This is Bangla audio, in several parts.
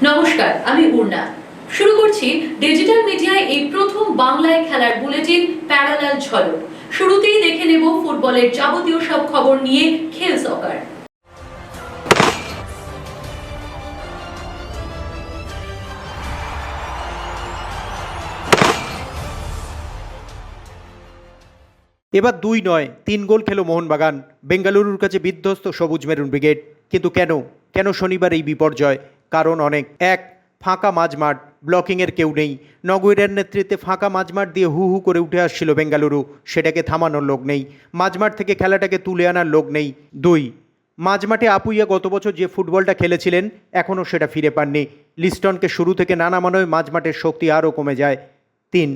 নমস্কার, আমি পূর্ণা। শুরু করছি ডিজিটাল মিডিয়ায় এই প্রথম বাংলায় খেলার বুলেটিন প্যারালাল ঝলক। শুরুতেই দেখে নেব ফুটবলের যাবতীয় সব খবর নিয়ে খেল সকার। এবার 2 নয় 3 গোল খেলো মোহনবাগান। বেঙ্গালুরুর কাছে বিধ্বস্ত সবুজ মেরুন ব্রিগেড। কিন্তু কেন শনিবার এই বিপর্যয়? কারণ অনেক। এক, ফাঁকা মাঝমাঠ, ব্লকিংয়ের কেউ নেই। নগৈরের নেতৃত্বে ফাঁকা মাঝমাঠ দিয়ে হু হু করে উঠে আসছিল বেঙ্গালুরু, সেটাকে থামানোর লোক নেই। মাঝমাঠ থেকে খেলাটাকে তুলে আনার লোক নেই। 2, মাঝমাঠে আপুইয়া গত বছর যে ফুটবলটা খেলেছিলেন এখনও সেটা ফিরে পাননি। লিস্টনকে শুরু থেকে নানা মানবে মাঝমাঠের শক্তি আরও কমে যায়। 3,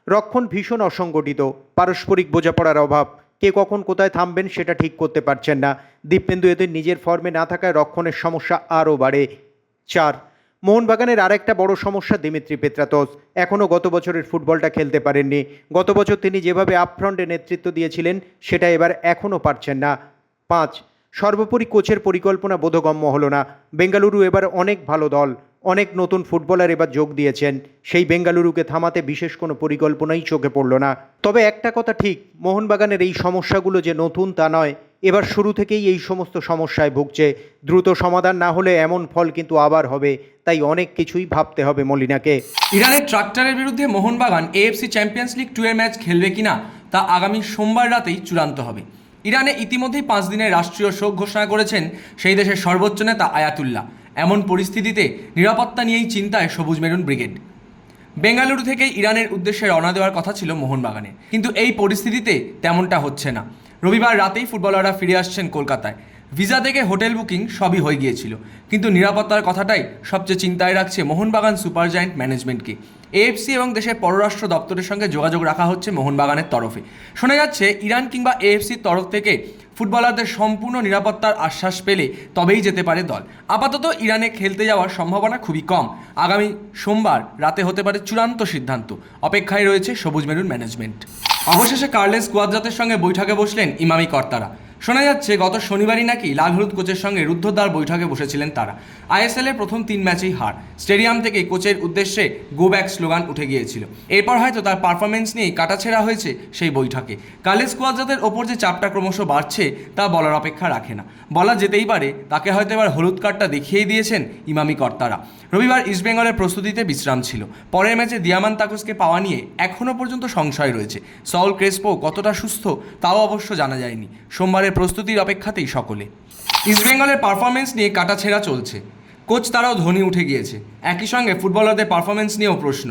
রক্ষণ ভীষণ অসংগঠিত, পারস্পরিক বোঝাপড়ার অভাব। কে কখন কোথায় থামবেন সেটা ঠিক করতে পারছেন না। দীপেন্দু এদের নিজের ফর্মে না থাকায় রক্ষণের সমস্যা আরও বাড়ে। 4, মোহনবাগানের আরেকটা বড় সমস্যা দিমিত্রি পেত্রাতস। এখনও গত বছরের ফুটবলটা খেলতে পারেননি। গত বছর তিনি যেভাবে আপফ্রন্টে নেতৃত্ব দিয়েছিলেন সেটা এবার এখনও পারছেন না। 5, সর্বোপরি কোচের পরিকল্পনা বোধগম্য হলো না। বেঙ্গালুরু এবার অনেক ভালো দল, অনেক নতুন ফুটবলার এবার যোগ দিয়েছেন। সেই বেঙ্গালুরুকে থামাতে বিশেষ কোনো পরিকল্পনাই চোখে পড়ল না। তবে একটা কথা ঠিক, মোহনবাগানের এই সমস্যাগুলো যে নতুন তা নয়। এবার শুরু থেকেই এই সমস্ত সমস্যায় ভুগছে। দ্রুত সমাধান না হলে এমন ফল কিন্তু আবার হবে। তাই অনেক কিছুই ভাবতে হবে মলিনাকে। ইরানের ট্রাক্টরের বিরুদ্ধে মোহনবাগান এএফসি চ্যাম্পিয়ন্স লিগ 2 এর ম্যাচ খেলবে কিনা তা আগামী সোমবার রাতেই চূড়ান্ত হবে। ইরানে ইতিমধ্যেই 5 দিনের রাষ্ট্রীয় শোক ঘোষণা করেছেন সেই দেশের সর্বোচ্চ নেতা আয়াতুল্লাহ। এমন পরিস্থিতিতে নিরাপত্তা নিয়েই চিন্তায় সবুজ মেরুন ব্রিগেড। বেঙ্গালুরু থেকেই ইরানের উদ্দেশ্যে রওনা দেওয়ার কথা ছিল মোহনবাগানের, কিন্তু এই পরিস্থিতিতে তেমনটা হচ্ছে না। রবিবার রাতেই ফুটবলাররা ফিরে আসছেন কলকাতায়। ভিসা থেকে হোটেল বুকিং সবই হয়ে গিয়েছিল, কিন্তু নিরাপত্তার কথাটাই সবচেয়ে চিন্তায় রাখছে মোহনবাগান সুপার জায়ান্ট ম্যানেজমেন্টকে। এএফসি এবং দেশের পররাষ্ট্র দপ্তরের সঙ্গে যোগাযোগ রাখা হচ্ছে মোহনবাগানের তরফে। শোনা যাচ্ছে ইরান কিংবা এএফসির তরফ থেকে ফুটবলারদের সম্পূর্ণ নিরাপত্তার আশ্বাস পেলে তবেই যেতে পারে দল। আপাতত ইরানে খেলতে যাওয়ার সম্ভাবনা খুবই কম। আগামী সোমবার রাতে হতে পারে চূড়ান্ত সিদ্ধান্ত। অপেক্ষায় রয়েছে সবুজ মেরুন ম্যানেজমেন্ট। অবশেষে কার্লেস কোয়াদ্রাতের সঙ্গে বৈঠকে বসলেন ইমামি কর্তারা। শোনা যাচ্ছে গত শনিবারই নাকি লাল হলুদ কোচের সঙ্গে রুদ্ধদ্বার বৈঠকে বসেছিলেন তারা। আইএসএল এর প্রথম 3 ম্যাচেই হার। স্টেডিয়াম থেকে কোচের উদ্দেশ্যে গো ব্যাক স্লোগান উঠে গিয়েছিল। এরপর হয়তো তার পারফরমেন্স নিয়েই কাটাছেঁড়া হয়েছে সেই বৈঠকে। কার্লেস কোয়াদ্রাতের ওপর যে চাপটা ক্রমশ বাড়ছে তা বলার অপেক্ষা রাখে না। বলা যেতেই পারে তাকে হয়তো এবার হলুদ কার্ডটা দেখিয়েই দিয়েছেন ইমামি কর্তারা। রবিবার ইস্টবেঙ্গলের প্রস্তুতিতে বিশ্রাম ছিল। পরের ম্যাচে দিয়ামান্তাকুসকে পাওয়া নিয়ে এখনও পর্যন্ত সংশয় রয়েছে। সউল ক্রেসপো কতটা সুস্থ তাও অবশ্য জানা যায়নি। সোমবারের প্রস্তুতির অপেক্ষাতেই সকলে। ইস্টবেঙ্গলের পারফরমেন্স নিয়ে কাটাছেঁড়া চলছে। কোচ তারাও ধ্বনি উঠে গিয়েছে। একই সঙ্গে ফুটবলারদের পারফরমেন্স নিয়েও প্রশ্ন।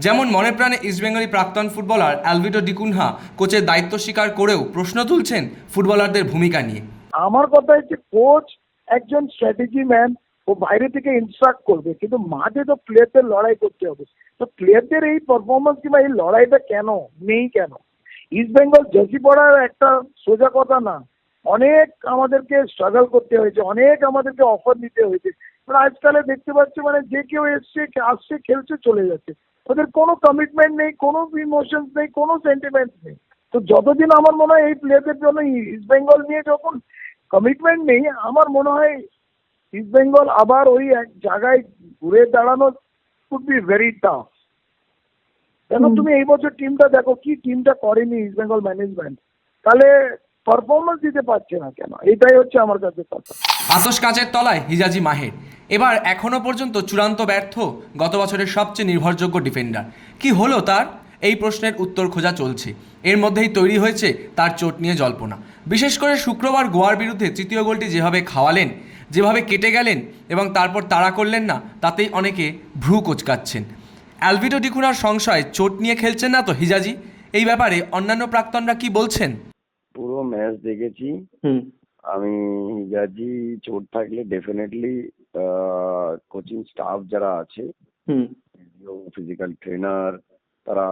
যেমন মনে প্রাণে ইস্টবেঙ্গলি প্রাক্তন ফুটবলার অ্যালভিটো ডিকুনহা কোচের দায়িত্ব স্বীকার করেও প্রশ্ন তুলছেন ফুটবলারদের ভূমিকা নিয়ে। আমার কথা হচ্ছে কোচ একজন স্ট্র্যাটেজি ম্যান, ও বাইরে থেকে ইনস্ট্রাক্ট করবে, কিন্তু মাঠে তো প্লেয়ারদের লড়াই করতে হবে। তো প্লেয়ারদের এই পারফরমেন্স কিংবা এই লড়াইটা কেন নেই? কেন ইস্ট বেঙ্গল জার্সি পড়ার একটা সোজা কথা না, অনেক আমাদেরকে স্ট্রাগল করতে হয়েছে, অনেক আমাদেরকে অফার নিতে হয়েছে। আজকালে দেখতে পাচ্ছি মানে যে কেউ আসছে খেলছে চলে যাচ্ছে, ওদের কোনো কমিটমেন্ট নেই, কোনো ইমোশনস নেই, কোনো সেন্টিমেন্টস নেই। তো যতদিন আমার মনে হয় এই প্লেয়ারদের জন্য ইস্ট বেঙ্গল নিয়ে যখন কমিটমেন্ট নেই, আমার মনে হয় ইস্ট বেঙ্গল আবার ওই এক জায়গায় ঘুরে দাঁড়ানো কুড বি ভেরি টাফ। কেন তুমি এই বছর টিমটা দেখো, কি টিমটা করেনি ইস্ট বেঙ্গল ম্যানেজমেন্ট, তাহলে পারফরমেন্স দিতে পারছে না কেন? এটাই হচ্ছে আমার কাছে কথা। আতশ কাচের তলায় হিজাজি মাহের এবার এখনও পর্যন্ত চূড়ান্ত ব্যর্থ গত বছরের সবচেয়ে নির্ভরযোগ্য ডিফেন্ডার। কি হলো তার? এই প্রশ্নের উত্তর খোঁজা চলছে। এর মধ্যেই তৈরি হয়েছে তার চোট নিয়ে জল্পনা। বিশেষ করে শুক্রবার গোয়ার বিরুদ্ধে তৃতীয় গোলটি যেভাবে খাওয়ালেন, যেভাবে কেটে গেলেন এবং তারপর তাড়া করলেন না, তাতেই অনেকে ভ্রু কোচকাচ্ছেন। অ্যালভিটো ডিকুনার সংশয় চোট নিয়ে খেলছেন না তো হিজাজি? এই ব্যাপারে অন্যান্য প্রাক্তনরা কি বলছেন? পুরো ম্যাচ দেখেছি আমি। হিজাজি চোট থাকলে ডেফিনেটলি কোচিং স্টাফ যারা আছে, ফিজিক্যাল ট্রেনার, তারা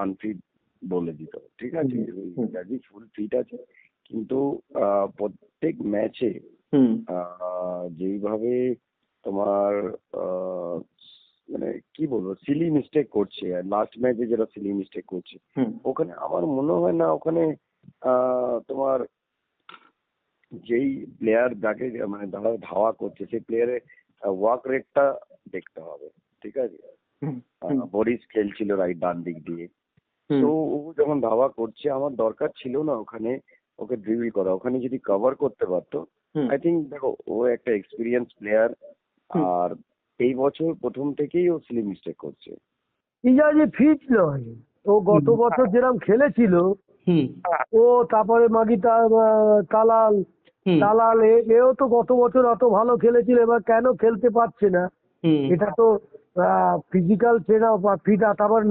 আনফিট বলে দিত। ঠিক আছে, হিজাজি ফুল ফিট আছে, কিন্তু প্রত্যেক ম্যাচে যেইভাবে তোমার মানে কি বলবো সিলি মিস্টেক করছে, লাস্ট ম্যাচে যেটা সিলি মিস্টেক করছে, ওখানে আমার মনে হয় না ওখানে তোমার যেই প্লেয়ার যাকে মানে যারা ধাওয়া করছে সেই প্লেয়ারের ওয়ার্ক রেটটা দেখতে হবে, ঠিক আছে? বরিস খেলছিল রাইট ডান দিক দিয়ে, তো ও যখন ধাওয়া করছে আমার দরকার ছিল না ওখানে ওকে ড্রিবল করা, ওখানে যদি কভার করতে পারতো। আই থিঙ্ক দেখো ও একটা এক্সপিরিয়েন্স প্লেয়ার, আর এই বছর প্রথম থেকেই ও সিলি মিস্টেক করছে। যে ফিট নয়, ও গত বছর যেরকম খেলেছিল, ও তারপরে মাগিটা তালাল তালাল এও তো গত বছর অত ভালো খেলেছিল, এবার কেন খেলতে পারছে না? এটা তো ফিজিক্যাল ট্রেনার বা ফিট, তারপরে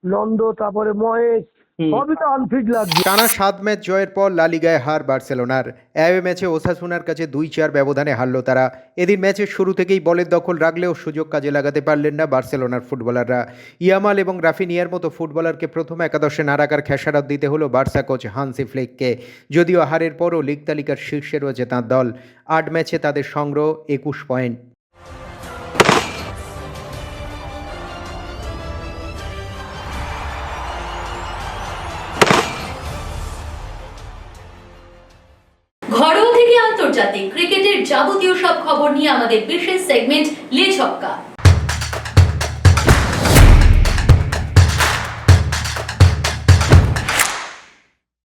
নন্দ তারপরে মহেশ সবই তো আনফিট লাগছে। টানা 7 ম্যাচ জয়ের পর লা লিগায় হার বার্সেলোনার। অ্যাওয়ে ম্যাচে ওসাসুনার কাছে 2-4 ব্যবধানে হারল তারা। এদিন ম্যাচের শুরু থেকেই বলের দখল রাখলেও সুযোগ কাজে লাগাতে পারলেন না বার্সেলোনার ফুটবলাররা। ইয়ামাল এবং রাফিনিয়ার মতো ফুটবলারকে প্রথম একাদশে না রাখার খেসারত দিতে হলো বার্সা কোচ হান্সি ফ্লিককে। যদিও হারের পরও লিগ তালিকার শীর্ষে রয়েছে তাঁর দল। 8 ম্যাচে তাদের সংগ্রহ 21 পয়েন্ট। ঘরোয়া থেকে আন্তর্জাতিক ক্রিকেটের যাবতীয় সব খবর নিয়ে আমাদের বিশেষ সেগমেন্ট লে ছক্কা।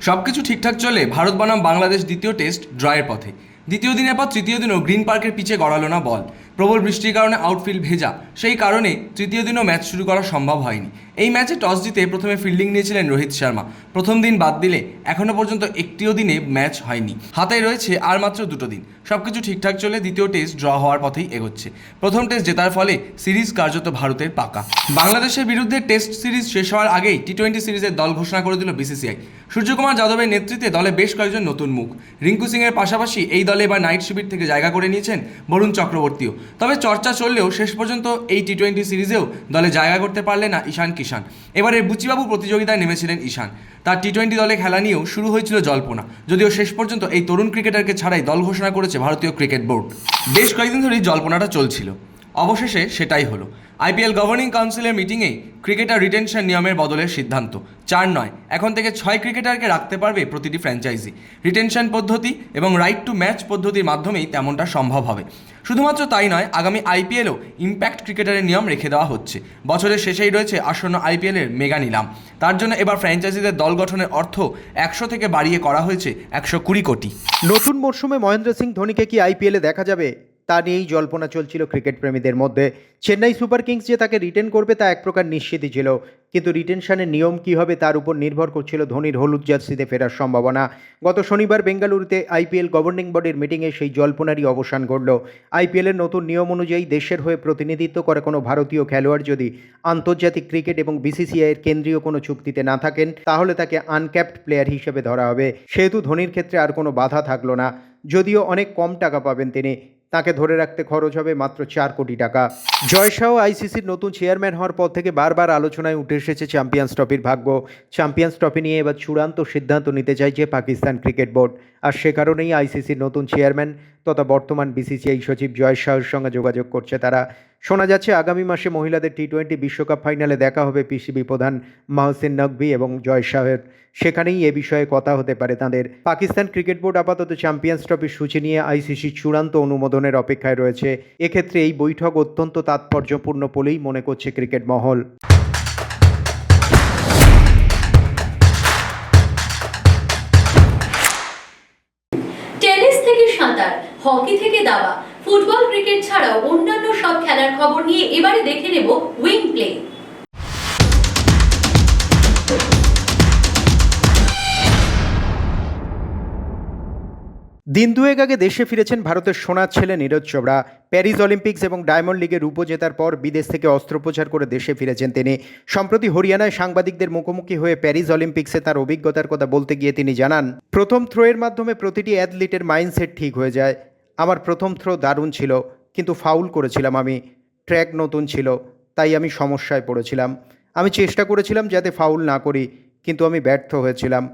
সবকিছু ঠিকঠাক চলে ভারত বনাম বাংলাদেশ দ্বিতীয় টেস্ট ড্রয়ের পথে। দ্বিতীয় দিনের পর তৃতীয় দিনও গ্রিন পার্কের পিচে গড়ালো না বল। প্রবল বৃষ্টির কারণে আউটফিল্ড ভেজা, সেই কারণে তৃতীয় দিনও ম্যাচ শুরু করা সম্ভব হয়নি। এই ম্যাচে টস জিতে প্রথমে ফিল্ডিং নিয়েছিলেন রোহিত শর্মা। প্রথম দিন বাদ দিলে এখনও পর্যন্ত একটিও দিনে ম্যাচ হয়নি। হাতে রয়েছে আর মাত্র 2 দিন। সবকিছু ঠিকঠাক চলে দ্বিতীয় টেস্ট ড্র হওয়ার পথেই এগোচ্ছে। প্রথম টেস্ট জেতার ফলে সিরিজ কার্যত ভারতের পাকা। বাংলাদেশের বিরুদ্ধে টেস্ট সিরিজ শেষ হওয়ার আগেই টি-20 সিরিজের দল ঘোষণা করে দিল বিসিসিআই। সূর্যকুমার যাদবের নেতৃত্বে দলে বেশ কয়েকজন নতুন মুখ। রিঙ্কু সিংয়ের পাশাপাশি এই দলে এবার নাইট শিবির থেকে জায়গা করে নিয়েছেন বরুণ চক্রবর্তীও। তবে চর্চা চললেও শেষ পর্যন্ত এই টি-20 সিরিজেও দলে জায়গা করতে পারলেন না ঈশান কিষান। এবারের বুচিবাবু প্রতিযোগিতায় নেমেছিলেন ঈশান। তার টি-20 দলে খেলা নিয়েও শুরু হয়েছিল জল্পনা, যদিও শেষ পর্যন্ত এই তরুণ ক্রিকেটারকে ছাড়াই দল ঘোষণা করেছে ভারতীয় ক্রিকেট বোর্ড। বেশ কয়েকদিন ধরেই জল্পনাটা চলছিল, অবশেষে সেটাই হলো। আইপিএল গভর্নিং কাউন্সিলের মিটিংয়ে ক্রিকেটার রিটেনশন নিয়মের বদলের সিদ্ধান্ত। 4 নয়, এখন থেকে 6 ক্রিকেটারকে রাখতে পারবে প্রতিটি ফ্র্যাঞ্চাইজি। রিটেনশন পদ্ধতি এবং রাইট টু ম্যাচ পদ্ধতির মাধ্যমেই তেমনটা সম্ভব হবে। শুধুমাত্র তাই নয়, আগামী আইপিএলও ইম্প্যাক্ট ক্রিকেটারের নিয়ম রেখে দেওয়া হচ্ছে। বছরের শেষেই রয়েছে আসন্ন আইপিএলের মেগা নিলাম। তার জন্য এবার ফ্র্যাঞ্চাইজিদের দল গঠনের অর্থ 100 থেকে বাড়িয়ে করা হয়েছে 120 কোটি। নতুন মরশুমে মহেন্দ্র সিং ধোনিকে কি আইপিএলে দেখা যাবে তা নিয়েই জল্পনা চলছিল ক্রিকেট প্রেমীদের মধ্যে। চেন্নাই সুপার কিংস যে তাকে রিটেন করবে তা এক প্রকার নিশ্চিতই ছিল, কিন্তু রিটেনশনের নিয়ম কী হবে তার উপর নির্ভর করছিল ধোনির হলুদ জার্সিতে ফেরার সম্ভাবনা। গত শনিবার বেঙ্গালুরুতে আইপিএল গভর্নিং বডির মিটিংয়ে সেই জল্পনারই অবসান ঘটল। আইপিএলের নতুন নিয়ম অনুযায়ী দেশের হয়ে প্রতিনিধিত্ব করে কোনো ভারতীয় খেলোয়াড় যদি আন্তর্জাতিক ক্রিকেট এবং বিসিসিআইয়ের কেন্দ্রীয় কোনো চুক্তিতে না থাকেন তাহলে তাকে আনক্যাপড প্লেয়ার হিসেবে ধরা হবে। সেহেতু ধোনির ক্ষেত্রে আর কোনো বাধা থাকলো না, যদিও অনেক কম টাকা পাবেন তিনি। তাকে ধরে রাখতে খরচ হবে মাত্র 4 কোটি টাকা। জয় শাহ আইসিসির নতুন চেয়ারম্যান হওয়ার পর থেকে বারবার আলোচনায় উঠে এসেছে চ্যাম্পিয়ন্স ট্রফির ভাগ্য। চ্যাম্পিয়ন্স ট্রফি নিয়ে এবার চূড়ান্ত সিদ্ধান্ত নিতে চাইছে পাকিস্তান ক্রিকেট বোর্ড। আর সে কারণেই আইসিসির নতুন চেয়ারম্যান তথা বর্তমান বিসিসিআই সচিব জয় শাহের সঙ্গে যোগাযোগ করছে তারা। শোনা যাচ্ছে আগামী মাসে মহিলাদের টি-20 বিশ্বকাপ ফাইনালে দেখা হবে পিসিবি প্রধান মহসিন নকভি এবং জয় শাহের। সেখানেই এ বিষয়ে কথা হতে পারে তাদের। পাকিস্তান ক্রিকেট বোর্ড আপাতত চ্যাম্পিয়ন্স ট্রফির সূচি নিয়ে আইসিসির চূড়ান্ত অনুমোদনের অপেক্ষায় রয়েছে। এক্ষেত্রে এই বৈঠক অত্যন্ত তাৎপর্যপূর্ণ বলেই মনে করছে ক্রিকেট মহল। টেনিস থেকে সাঁতার, হকি থেকে দাবা, ফুটবল ক্রিকেট ছাড়াও অন্যান্য সব খেলার খবর নিয়ে এবারে দেখে নেব উইং প্লে। দিন দুয়েক আগে দেশে ফিরেছেন ভারতের সোনার ছেলে নীরজ চোপড়া। প্যারিস অলিম্পিক্স এবং ডায়মন্ড লিগে রূপো জেতার পর বিদেশ থেকে অস্ত্রোপচার করে দেশে ফিরেছেন তিনি। সম্প্রতি হরিয়ানায় সাংবাদিকদের মুখোমুখি হয়ে প্যারিস অলিম্পিক্সে তার অভিজ্ঞতার কথা বলতে গিয়ে তিনি জানান, প্রথম থ্রোয়ের মাধ্যমে প্রতিটি অ্যাথলিটের মাইন্ডসেট ঠিক হয়ে যায়। আমার প্রথম থ্রো দারুণ ছিল, কিন্তু ফাউল করেছিলাম আমি। ট্র্যাক নতুন ছিল, তাই আমি সমস্যায় পড়েছিলাম। আমি চেষ্টা করেছিলাম যাতে ফাউল না করি, কিন্তু আমি ব্যর্থ হয়েছিলাম।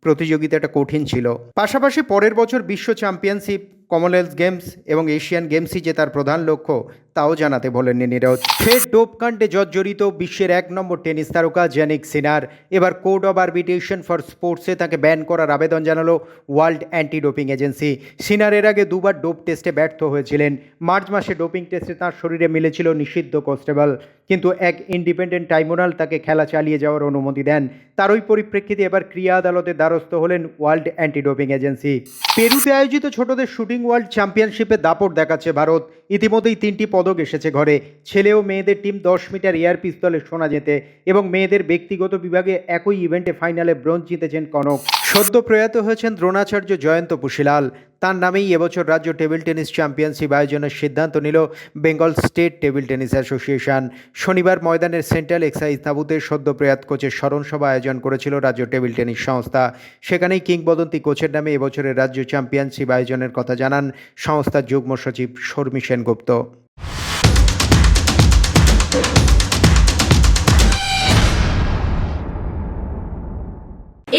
প্রতিযোগিতাটা কঠিন ছিল। পাশাপাশি পরের বছর বিশ্ব চ্যাম্পিয়নশিপ, কমনওয়েলথ গেমস এবং এশিয়ান গেমসই যে তার প্রধান লক্ষ্য তাও জানাতে বলেননি নীরজ। ফের ডোপকাণ্ডে জর্জরিত বিশ্বের 1 নম্বর টেনিস তারকা জ্যানিক সিনার। এবার কোড অব আরবিট্রেশন ফর স্পোর্টসে তাকে ব্যান করার আবেদন জানালো ওয়ার্ল্ড অ্যান্টি ডোপিং এজেন্সি। সিনার এর আগে 2বার ডোপ টেস্টে ব্যর্থ হয়েছিলেন। মার্চ মাসে ডোপিং টেস্টে তাঁর শরীরে মিলেছিল নিষিদ্ধ কোলেস্টেরল, কিন্তু এক ইন্ডিপেন্ডেন্ট ট্রাইব্যুনাল তাকে খেলা চালিয়ে যাওয়ার অনুমতি দেন। তারই পরিপ্রেক্ষিতে এবার ক্রীড়া আদালতের দ্বারস্থ হলেন ওয়ার্ল্ড অ্যান্টি ডোপিং এজেন্সি। পেরুতে আয়োজিত ছোটদের শুটিং ওয়ার্ল্ড চ্যাম্পিয়নশিপে দাপট দেখাচ্ছে ভারত। ইতিমধ্যেই 3টি পদক এসেছে ঘরে। ছেলে ও মেয়েদের টিম 10 মিটার এয়ার পিস্তলে সোনা জেতে এবং মেয়েদের ব্যক্তিগত বিভাগে একই ইভেন্টে ফাইনালে ব্রোঞ্জ জিতেছেন কনক। সদ্য প্রয়াত হয়েছেন দ্রোণাচার্য জয়ন্ত পুশিলাল। তার নামেই এবছর রাজ্য টেবিল টেনিস চ্যাম্পিয়নশিপ আয়োজনের সিদ্ধান্ত নিল Bengal state table tennis association. শনিবার ময়দানের সেন্ট্রাল এক্সাইজ তাঁবুতে সদ্য প্রয়াত কোচের স্মরণ সভা আয়োজন করেছিল রাজ্য টেবিল টেনিস সংস্থা। সেখানেই কিংবদন্তি কোচের নামে এবছরের রাজ্য চ্যাম্পিয়নশিপ আয়োজনের কথা জানান সংস্থার যুগ্ম সচিব শর্মী সেনগুপ্ত।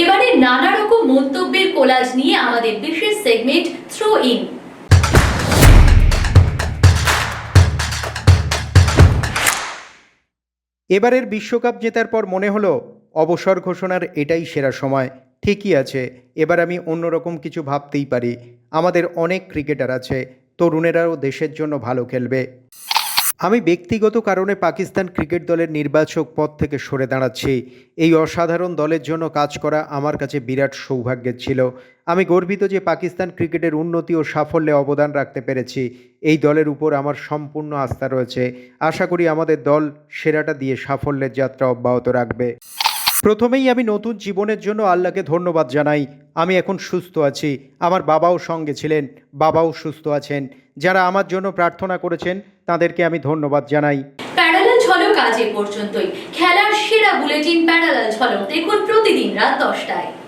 এবারে নানা রকম মন্তব্যের কোলাজ নিয়ে আমাদের বিশেষ সেগমেন্ট থ্রো ইন। এবারের বিশ্বকাপ জেতার পর মনে হলো অবসর ঘোষণার এটাই সেরা সময়। ঠিকই আছে, এবার আমি অন্যরকম কিছু ভাবতেই পারি। আমাদের অনেক ক্রিকেটার আছে, তরুণেরাও দেশের জন্য ভালো খেলবে। আমি ব্যক্তিগত কারণে পাকিস্তান ক্রিকেট দলের নির্বাচক পদ থেকে সরে দাঁড়াচ্ছি। এই অসাধারণ দলের জন্য কাজ করা আমার কাছে বিরাট সৌভাগ্যের ছিল। আমি গর্বিত যে পাকিস্তান ক্রিকেটের উন্নতি ও সাফল্যে অবদান রাখতে পেরেছি। এই দলের উপর আমার সম্পূর্ণ আস্থা রয়েছে। আশা করি আমাদের দল সেরাটা দিয়ে সাফল্যের যাত্রা অব্যাহত রাখবে। প্রথমেই আমি নতুন জীবনের জন্য আল্লাহকে ধন্যবাদ জানাই। আমি এখন সুস্থ আছি। আমার বাবাও সঙ্গে ছিলেন, বাবাও সুস্থ আছেন। যারা আমার জন্য প্রার্থনা করেছেন তাদেরকে আমি ধন্যবাদ জানাই। প্যারালাল ঝলক আজ এ পর্যন্তই। খেলার সেরা বুলেটিন প্যারালাল ঝলক দেখুন প্রতিদিন রাত 10টায়।